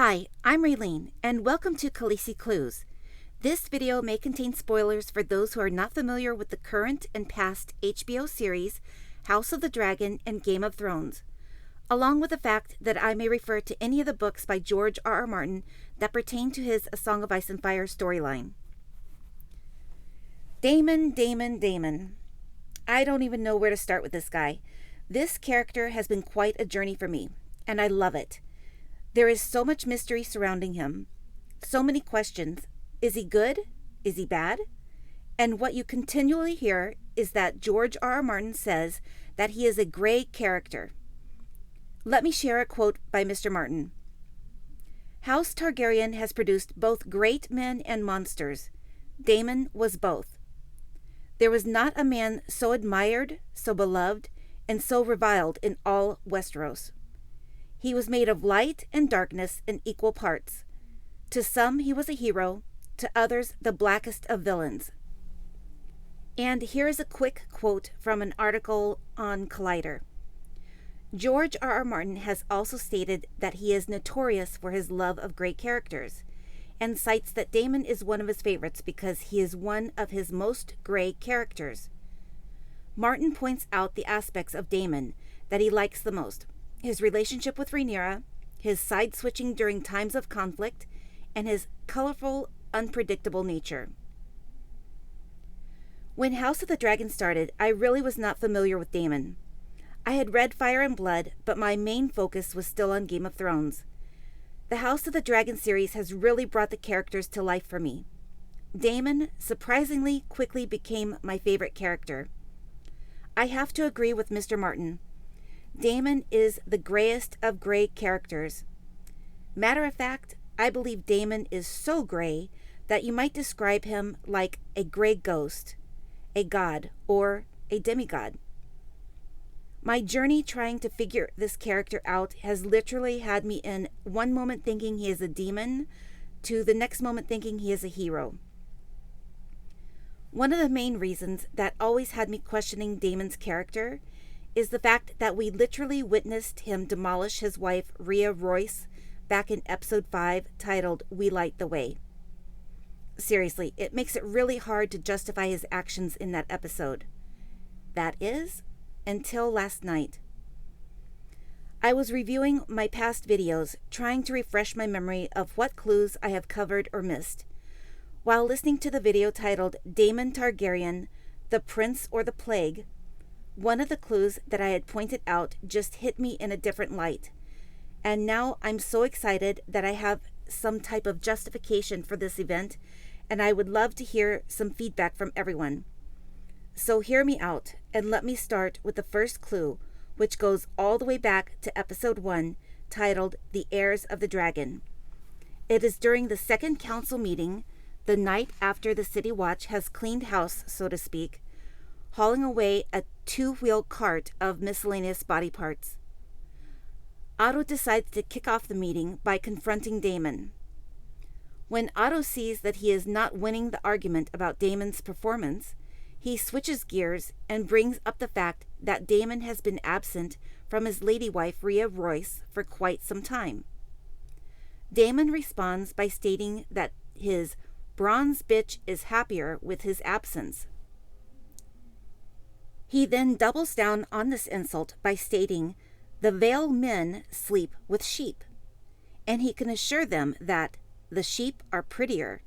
Hi, I'm Raylene, and welcome to Khaleesi Clues. This video may contain spoilers for those who are not familiar with the current and past HBO series House of the Dragon and Game of Thrones, along with the fact that I may refer to any of the books by George R. R. Martin that pertain to his A Song of Ice and Fire storyline. Daemon. I don't even know where to start with this guy. This character has been quite a journey for me, and I love it. There is so much mystery surrounding him, so many questions. Is he good? Is he bad? And what you continually hear is that George R. R. Martin says that he is a gray character. Let me share a quote by Mr. Martin. House Targaryen has produced both great men and monsters. Daemon was both. There was not a man so admired, so beloved, and so reviled in all Westeros. He was made of light and darkness in equal parts. To some he was a hero, to others the blackest of villains. And here is a quick quote from an article on Collider. George R. R. Martin has also stated that he is notorious for his love of great characters, and cites that Daemon is one of his favorites because he is one of his most gray characters. Martin points out the aspects of Daemon that he likes the most: his relationship with Rhaenyra, his side-switching during times of conflict, and his colorful, unpredictable nature. When House of the Dragon started, I really was not familiar with Daemon. I had read Fire and Blood, but my main focus was still on Game of Thrones. The House of the Dragon series has really brought the characters to life for me. Daemon, surprisingly, quickly became my favorite character. I have to agree with Mr. Martin. Daemon is the grayest of gray characters. Matter of fact, I believe Daemon is so gray that you might describe him like a gray ghost, a god, or a demigod. My journey trying to figure this character out has literally had me in one moment thinking he is a demon to the next moment thinking he is a hero. One of the main reasons that always had me questioning Daemon's character is the fact that we literally witnessed him demolish his wife Rhea Royce back in episode 5 titled We Light the Way. Seriously, it makes it really hard to justify his actions in that episode. That is, until last night. I was reviewing my past videos, trying to refresh my memory of what clues I have covered or missed. While listening to the video titled Daemon Targaryen, the Prince or the Plague, one of the clues that I had pointed out just hit me in a different light. And now I'm so excited that I have some type of justification for this event, and I would love to hear some feedback from everyone. So hear me out, and let me start with the first clue, which goes all the way back to episode 1, titled The Heirs of the Dragon. It is during the second council meeting, the night after the City Watch has cleaned house, so to speak, hauling away a two-wheel cart of miscellaneous body parts. Otto decides to kick off the meeting by confronting Daemon. When Otto sees that he is not winning the argument about Daemon's performance, he switches gears and brings up the fact that Daemon has been absent from his lady wife Rhea Royce for quite some time. Daemon responds by stating that his bronze bitch is happier with his absence. He then doubles down on this insult by stating the Vale men sleep with sheep, and he can assure them that the sheep are prettier.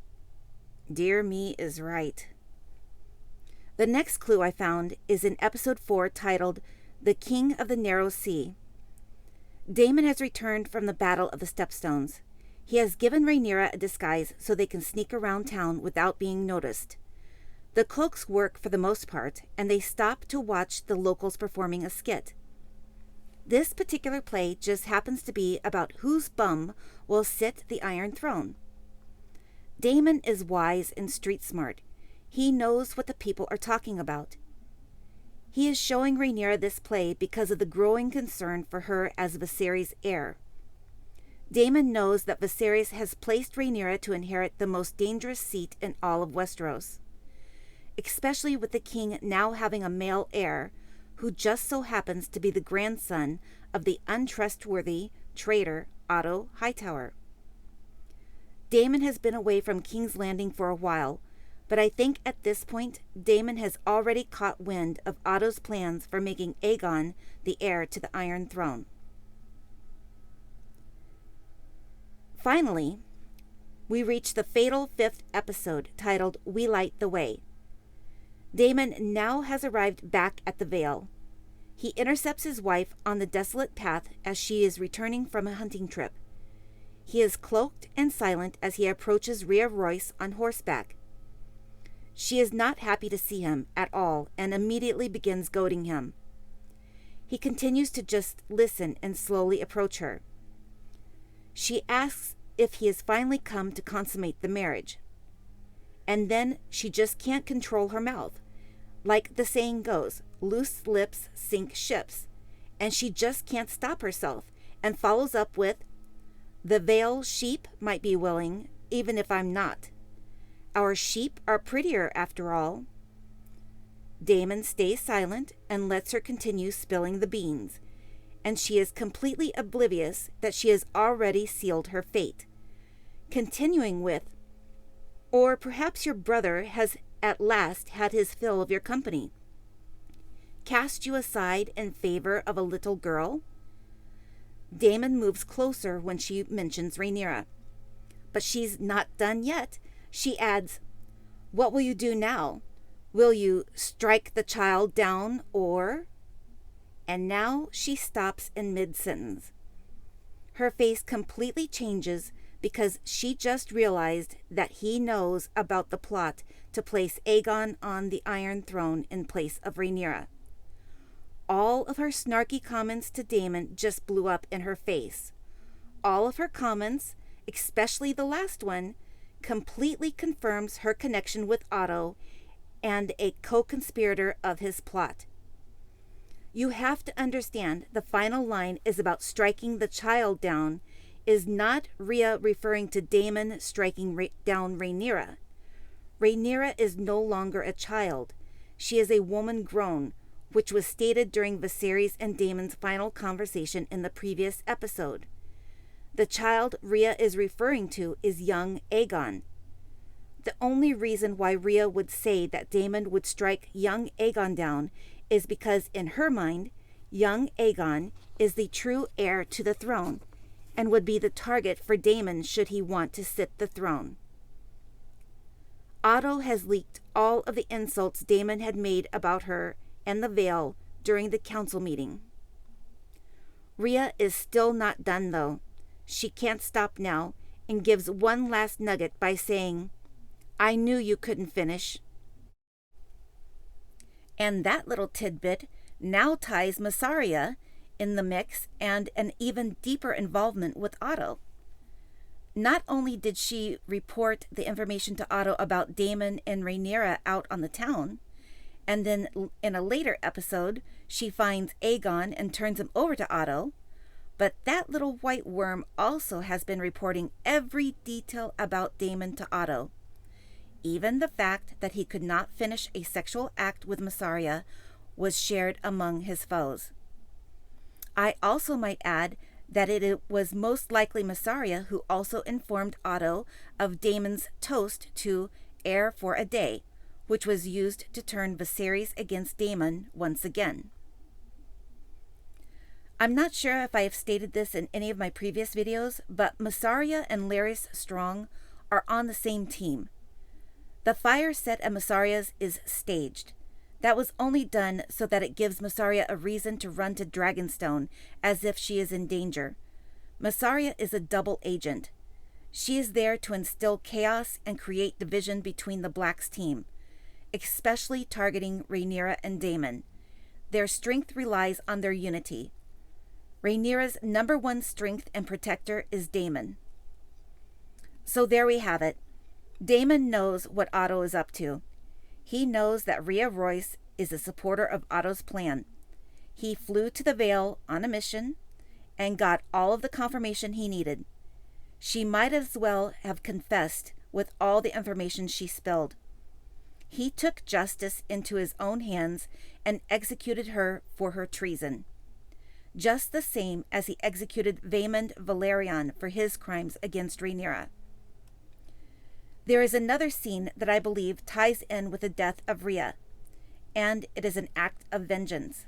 Dear me is right. The next clue I found is in episode 4 titled The King of the Narrow Sea. Daemon has returned from the Battle of the Stepstones. He has given Rhaenyra a disguise so they can sneak around town without being noticed. The cloaks work for the most part, and they stop to watch the locals performing a skit. This particular play just happens to be about whose bum will sit the Iron Throne. Daemon is wise and street smart. He knows what the people are talking about. He is showing Rhaenyra this play because of the growing concern for her as Viserys' heir. Daemon knows that Viserys has placed Rhaenyra to inherit the most dangerous seat in all of Westeros, especially with the king now having a male heir who just so happens to be the grandson of the untrustworthy traitor Otto Hightower. Daemon has been away from King's Landing for a while, but I think at this point, Daemon has already caught wind of Otto's plans for making Aegon the heir to the Iron Throne. Finally, we reach the fatal 5th episode titled We Light the Way. Daemon now has arrived back at the Vale. He intercepts his wife on the desolate path as she is returning from a hunting trip. He is cloaked and silent as he approaches Rhea Royce on horseback. She is not happy to see him at all and immediately begins goading him. He continues to just listen and slowly approach her. She asks if he has finally come to consummate the marriage. And then she just can't control her mouth. Like the saying goes, loose lips sink ships. And she just can't stop herself and follows up with, "The Vale sheep might be willing, even if I'm not. Our sheep are prettier after all." Daemon stays silent and lets her continue spilling the beans, and she is completely oblivious that she has already sealed her fate. Continuing with, "Or perhaps your brother has at last had his fill of your company. Cast you aside in favor of a little girl?" Daemon moves closer when she mentions Rhaenyra. But she's not done yet. She adds, "What will you do now? Will you strike the child down or—" And now she stops in mid-sentence. Her face completely changes because she just realized that he knows about the plot to place Aegon on the Iron Throne in place of Rhaenyra. All of her snarky comments to Daemon just blew up in her face. All of her comments, especially the last one, completely confirms her connection with Otto and a co-conspirator of his plot. You have to understand the final line is about striking the child down, is not Rhea referring to Daemon striking down Rhaenyra. Rhaenyra is no longer a child. She is a woman grown, which was stated during Viserys and Daemon's final conversation in the previous episode. The child Rhea is referring to is young Aegon. The only reason why Rhea would say that Daemon would strike young Aegon down is because in her mind, young Aegon is the true heir to the throne and would be the target for Daemon should he want to sit the throne. Otto has leaked all of the insults Daemon had made about her and the Vale during the council meeting. Rhea is still not done though. She can't stop now and gives one last nugget by saying, "I knew you couldn't finish." And that little tidbit now ties Massaria in the mix and an even deeper involvement with Otto. Not only did she report the information to Otto about Daemon and Rhaenyra out on the town, and then in a later episode, she finds Aegon and turns him over to Otto, but that little white worm also has been reporting every detail about Daemon to Otto. Even the fact that he could not finish a sexual act with Massaria was shared among his foes. I also might add that it was most likely Massaria who also informed Otto of Daemon's toast to heir for a day, which was used to turn Viserys against Daemon once again. I'm not sure if I have stated this in any of my previous videos, but Massaria and Larys Strong are on the same team. The fire set at Massaria's is staged. That was only done so that it gives Massaria a reason to run to Dragonstone as if she is in danger. Massaria is a double agent. She is there to instill chaos and create division between the Black's team, especially targeting Rhaenyra and Daemon. Their strength relies on their unity. Rhaenyra's number one strength and protector is Daemon. So there we have it. Daemon knows what Otto is up to. He knows that Rhea Royce is a supporter of Otto's plan. He flew to the Vale on a mission and got all of the confirmation he needed. She might as well have confessed with all the information she spilled. He took justice into his own hands and executed her for her treason, just the same as he executed Vaemond Valerion for his crimes against Rhaenyra. There is another scene that I believe ties in with the death of Rhea, and it is an act of vengeance.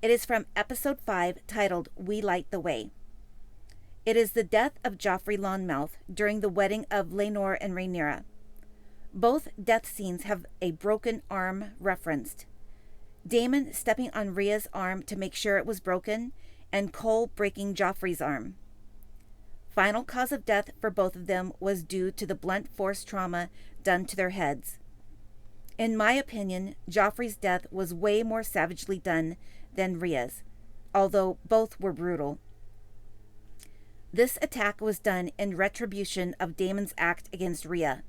It is from episode 5 titled We Light the Way. It is the death of Joffrey Lonmouth during the wedding of Laenor and Rhaenyra. Both death scenes have a broken arm referenced. Daemon stepping on Rhea's arm to make sure it was broken, and Cole breaking Joffrey's arm. Final cause of death for both of them was due to the blunt force trauma done to their heads. In my opinion, Joffrey's death was way more savagely done than Rhea's, although both were brutal. This attack was done in retribution of Daemon's act against Rhea.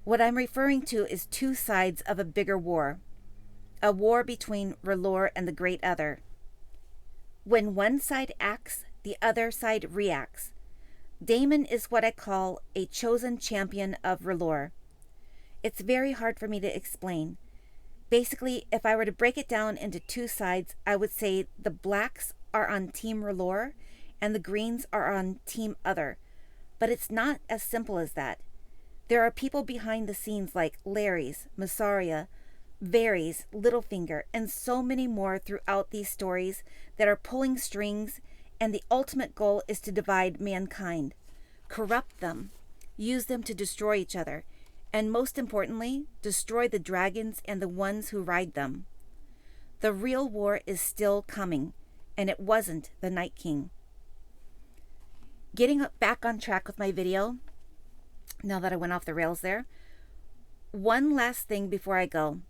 What I'm referring to is two sides of a bigger war, a war between R'hllor and the Great Other. When one side acts, the other side reacts. Daemon is what I call a chosen champion of R'hllor. It's very hard for me to explain. Basically, if I were to break it down into two sides, I would say the blacks are on Team R'hllor and the greens are on Team Other. But it's not as simple as that. There are people behind the scenes like Larys, Massaria, Varys, Littlefinger, and so many more throughout these stories that are pulling strings, and the ultimate goal is to divide mankind, corrupt them, use them to destroy each other, and most importantly, destroy the dragons and the ones who ride them. The real war is still coming, and it wasn't the Night King. Getting back on track with my video, now that I went off the rails there, one last thing before I go.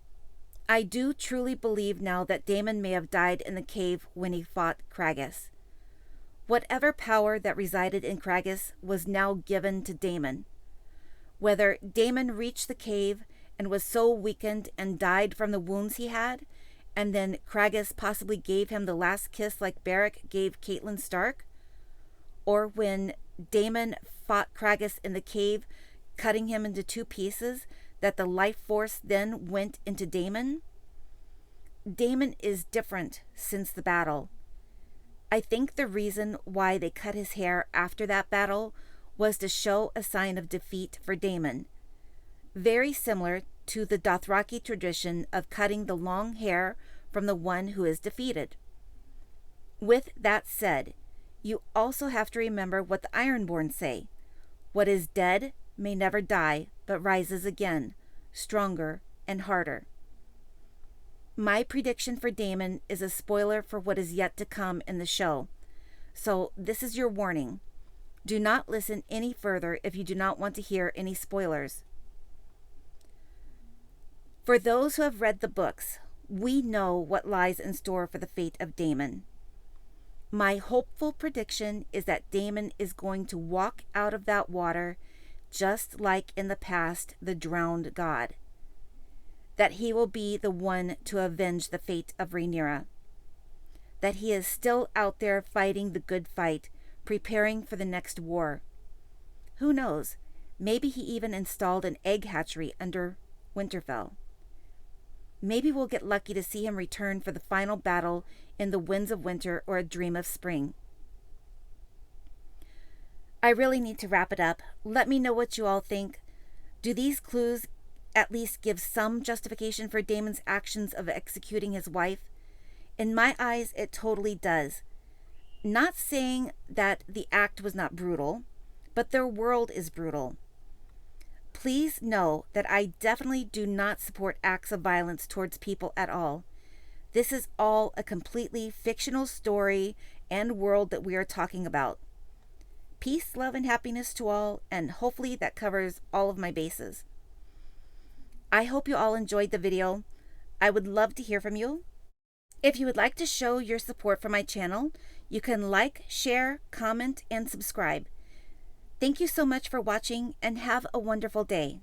I do truly believe now that Daemon may have died in the cave when he fought Craghas. Whatever power that resided in Craghas was now given to Daemon. Whether Daemon reached the cave and was so weakened and died from the wounds he had, and then Craghas possibly gave him the last kiss like Beric gave Catelyn Stark, or when Daemon fought Craghas in the cave, cutting him into two pieces, that the life force then went into Daemon. Daemon is different since the battle. I think the reason why they cut his hair after that battle was to show a sign of defeat for Daemon, very similar to the Dothraki tradition of cutting the long hair from the one who is defeated. With that said, you also have to remember what the Ironborn say. What is dead may never die, but rises again, stronger and harder. My prediction for Daemon is a spoiler for what is yet to come in the show. So this is your warning. Do not listen any further if you do not want to hear any spoilers. For those who have read the books, we know what lies in store for the fate of Daemon. My hopeful prediction is that Daemon is going to walk out of that water just like in the past the drowned god. That he will be the one to avenge the fate of Rhaenyra. That he is still out there fighting the good fight, preparing for the next war. Who knows? Maybe he even installed an egg hatchery under Winterfell. Maybe we'll get lucky to see him return for the final battle in the Winds of Winter or a Dream of Spring. I really need to wrap it up. Let me know what you all think. Do these clues at least give some justification for Daemon's actions of executing his wife? In my eyes, it totally does. Not saying that the act was not brutal, but their world is brutal. Please know that I definitely do not support acts of violence towards people at all. This is all a completely fictional story and world that we are talking about. Peace, love, and happiness to all, and hopefully that covers all of my bases. I hope you all enjoyed the video. I would love to hear from you. If you would like to show your support for my channel, you can like, share, comment, and subscribe. Thank you so much for watching, and have a wonderful day.